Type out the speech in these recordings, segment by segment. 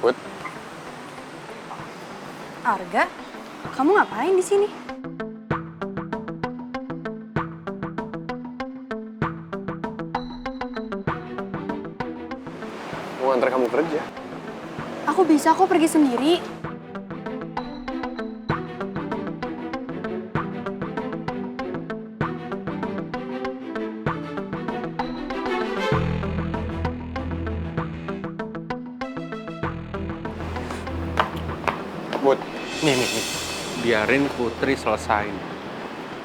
Put, Arga, kamu ngapain di sini? mau antar kamu kerja. Aku bisa kok pergi sendiri. Put, Nih. Biarin Putri selesain.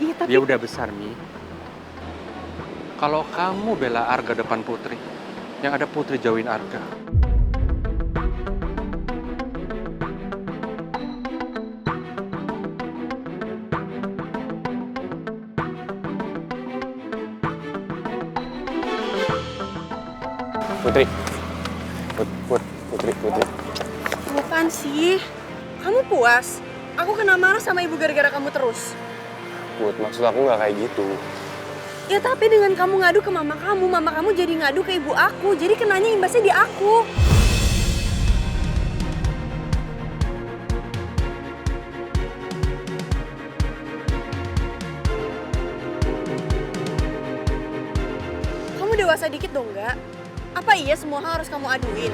Iya tapi... Dia udah besar, Mi. Kalau kamu bela Arga depan Putri, yang ada Putri jauhin Arga. Putri. Putri. Bukan sih. Kamu puas? Aku kena marah sama ibu gara-gara kamu terus. Put, maksud aku nggak kayak gitu. Ya tapi dengan kamu ngadu ke mama kamu jadi ngadu ke ibu aku. Jadi kenanya imbasnya di aku. Kamu dewasa dikit dong, nggak? Apa iya semua hal harus kamu aduin?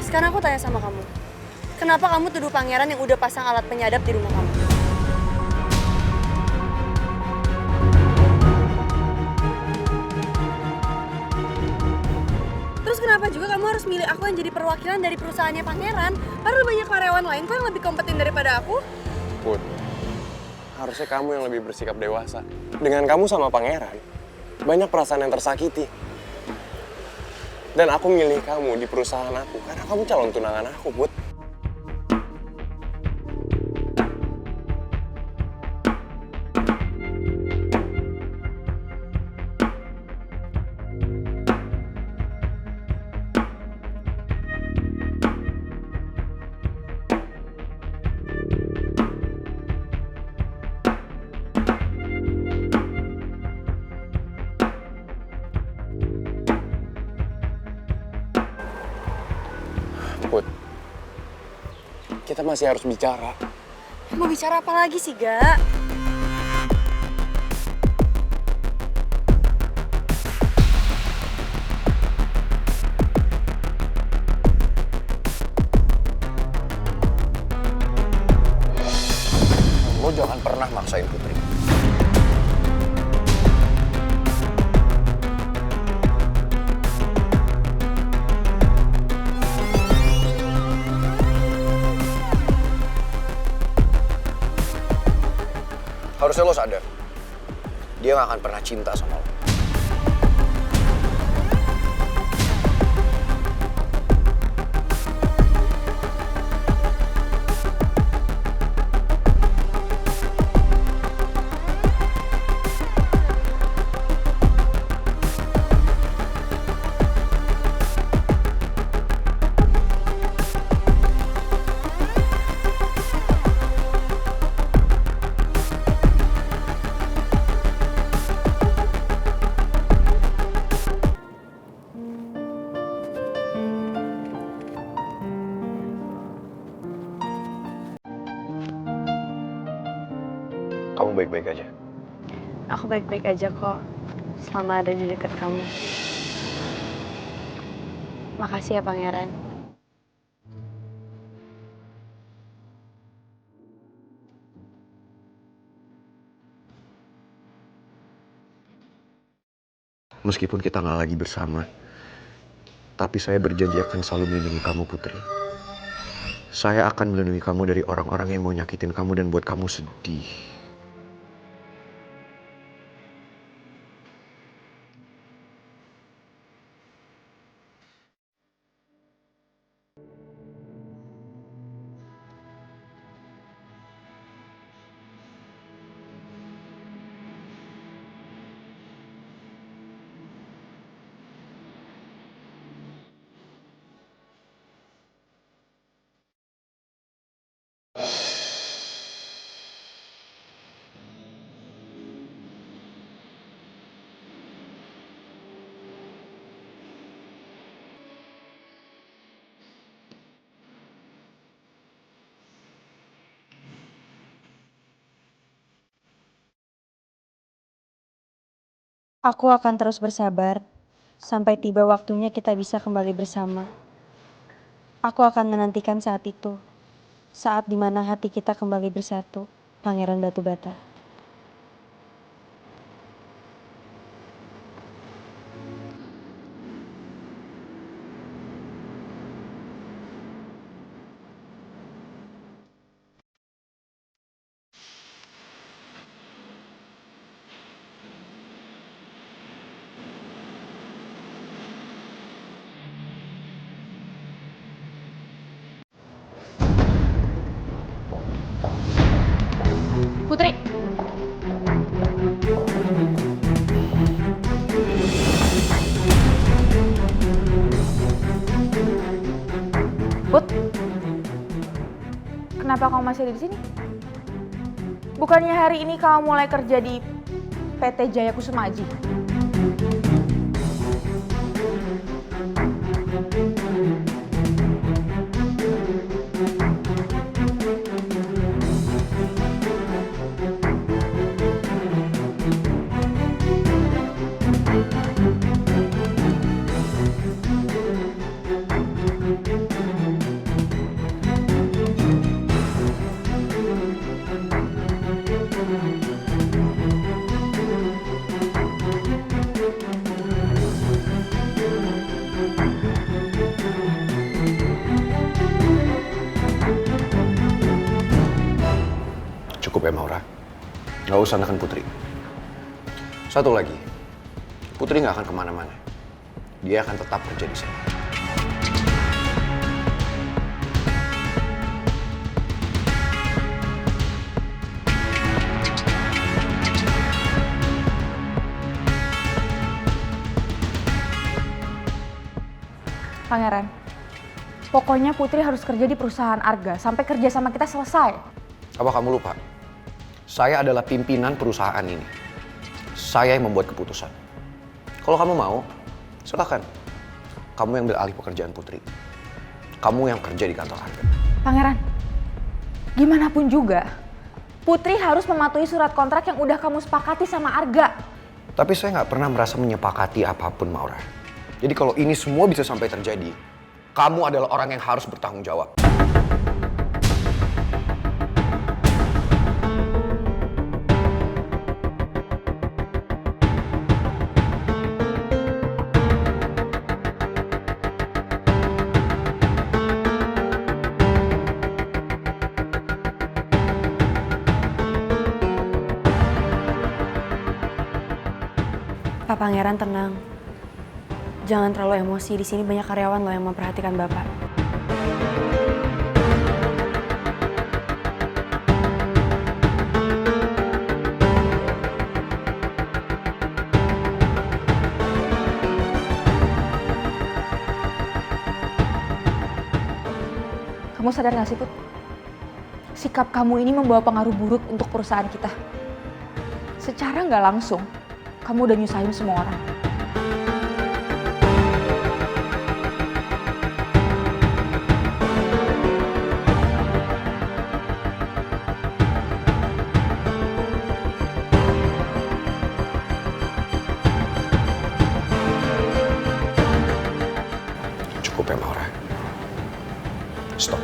Sekarang aku tanya sama kamu. Kenapa kamu tuduh pangeran yang udah pasang alat penyadap di rumah kamu? Terus kenapa juga kamu harus milih aku yang jadi perwakilan dari perusahaannya pangeran? Padahal banyak karyawan lain kok yang lebih kompeten daripada aku. Put, harusnya kamu yang lebih bersikap dewasa. Dengan kamu sama pangeran, banyak perasaan yang tersakiti. Dan aku milih kamu di perusahaan aku karena kamu calon tunangan aku, Put. Put, kita masih harus bicara. Mau bicara apa lagi sih, Ga? Lo jangan pernah maksain Putri. Harusnya lo sadar, dia gak akan pernah cinta sama lo. Kamu baik-baik aja. Aku baik-baik aja kok. Selama ada di dekat kamu. Makasih ya, Pangeran. Meskipun kita nggak lagi bersama, tapi saya berjanji akan selalu melindungi kamu, Putri. Saya akan melindungi kamu dari orang-orang yang mau nyakitin kamu dan buat kamu sedih. Aku akan terus bersabar sampai tiba waktunya kita bisa kembali bersama. Aku akan menantikan saat itu. Saat dimana hati kita kembali bersatu, Pangeran Batu Bata. Putri. Put. Kenapa kamu masih ada di sini? Bukannya hari ini kamu mulai kerja di PT Jaya Kusuma Aji? Cukup ya Maura. Gak usah neken Putri. Satu lagi, Putri gak akan kemana-mana. Dia akan tetap kerja di sini. Pangeran, pokoknya Putri harus kerja di perusahaan Arga sampai kerja sama kita selesai. Apa kamu lupa? Saya adalah pimpinan perusahaan ini. Saya yang membuat keputusan. Kalau kamu mau, silakan. Kamu yang ambil alih pekerjaan Putri. Kamu yang kerja di kantor Arga. Pangeran, gimana pun juga, Putri harus mematuhi surat kontrak yang udah kamu sepakati sama Arga. Tapi saya nggak pernah merasa menyepakati apapun, Maura. Jadi kalau ini semua bisa sampai terjadi, kamu adalah orang yang harus bertanggung jawab. Pak Pangeran tenang. Jangan terlalu emosi, di sini banyak karyawan loh yang memperhatikan Bapak. Kamu sadar gak sih, Put? Sikap kamu ini membawa pengaruh buruk untuk perusahaan kita. Secara nggak langsung, kamu udah nyusahin semua orang. Cukup ya, Maura. Stop.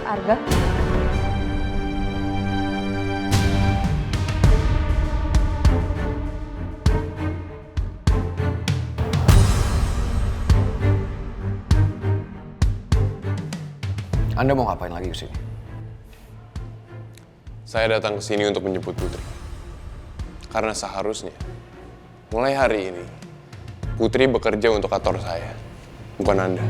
Arga? Anda mau ngapain lagi kesini? Saya datang ke sini untuk menjemput Putri. Karena seharusnya, mulai hari ini, Putri bekerja untuk kantor saya, bukan Anda.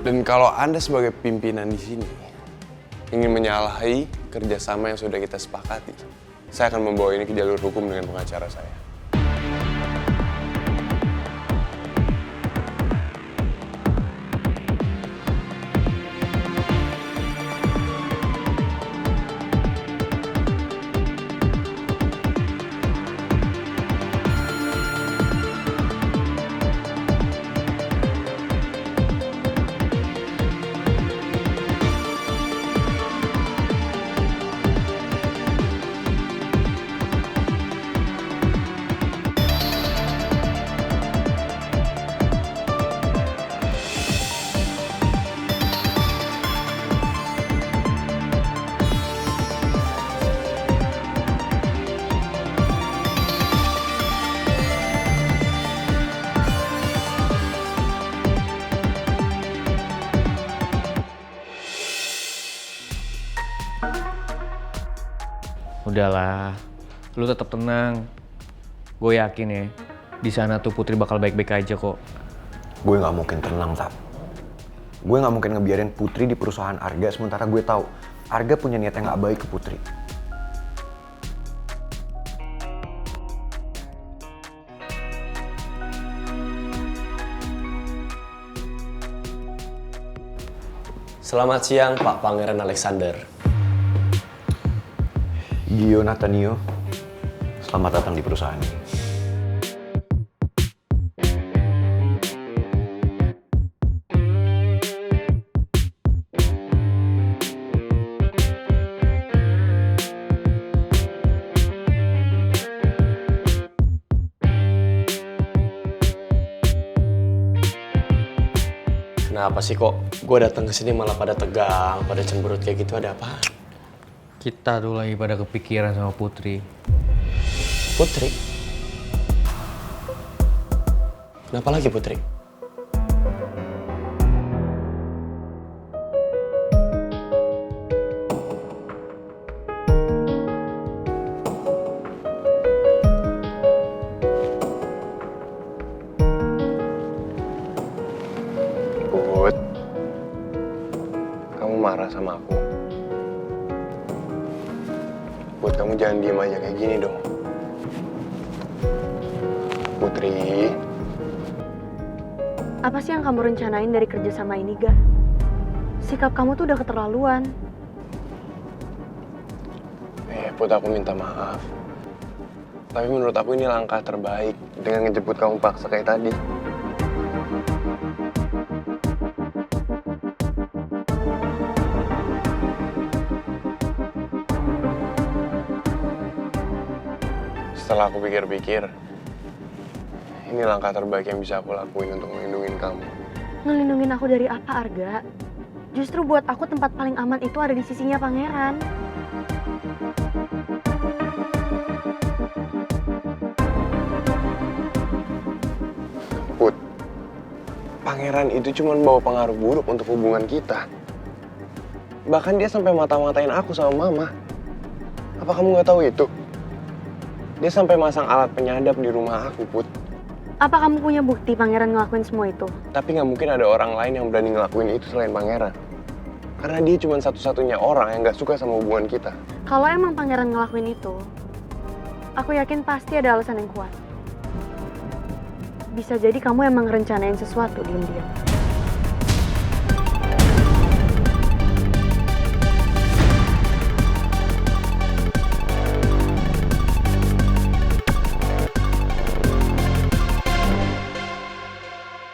Dan kalau Anda sebagai pimpinan di sini, ingin menyalahi kerjasama yang sudah kita sepakati, saya akan membawa ini ke jalur hukum dengan pengacara saya. Udahlah, lu tetap tenang. Gue yakin ya, di sana tuh Putri bakal baik-baik aja kok. Gue nggak mungkin tenang, Tap. Gue nggak mungkin ngebiarin Putri di perusahaan Arga sementara gue tahu Arga punya niat yang nggak baik ke Putri. Selamat siang, Pak Pangeran Alexander. Gio Natanio, selamat datang di perusahaan ini. Kenapa sih kok gue datang ke sini malah pada tegang, pada cemberut kayak gitu, ada apa? Kita tuh lagi pada kepikiran sama Putri. Putri? Kenapa lagi Putri? Put, kamu marah sama aku. Put, kamu jangan diem aja kayak gini dong. Putri, Apa sih yang kamu rencanain dari kerja sama ini, Ga? Sikap kamu tuh udah keterlaluan. Put, aku minta maaf. Tapi menurut aku ini langkah terbaik dengan ngejemput kamu paksa kayak tadi. Setelah aku pikir-pikir, ini langkah terbaik yang bisa aku lakuin untuk melindungi kamu. Ngelindungin aku dari apa, Arga? Justru buat aku tempat paling aman itu ada di sisinya Pangeran. Put, Pangeran itu cuma bawa pengaruh buruk untuk hubungan kita. Bahkan dia sampai mata-matain aku sama Mama. Apa kamu nggak tahu itu? Dia sampai masang alat penyadap di rumah aku, Put. Apa kamu punya bukti Pangeran ngelakuin semua itu? Tapi nggak mungkin ada orang lain yang berani ngelakuin itu selain Pangeran. Karena dia cuma satu-satunya orang yang nggak suka sama hubungan kita. Kalau emang Pangeran ngelakuin itu, aku yakin pasti ada alasan yang kuat. Bisa jadi kamu emang rencanain sesuatu diam-diam.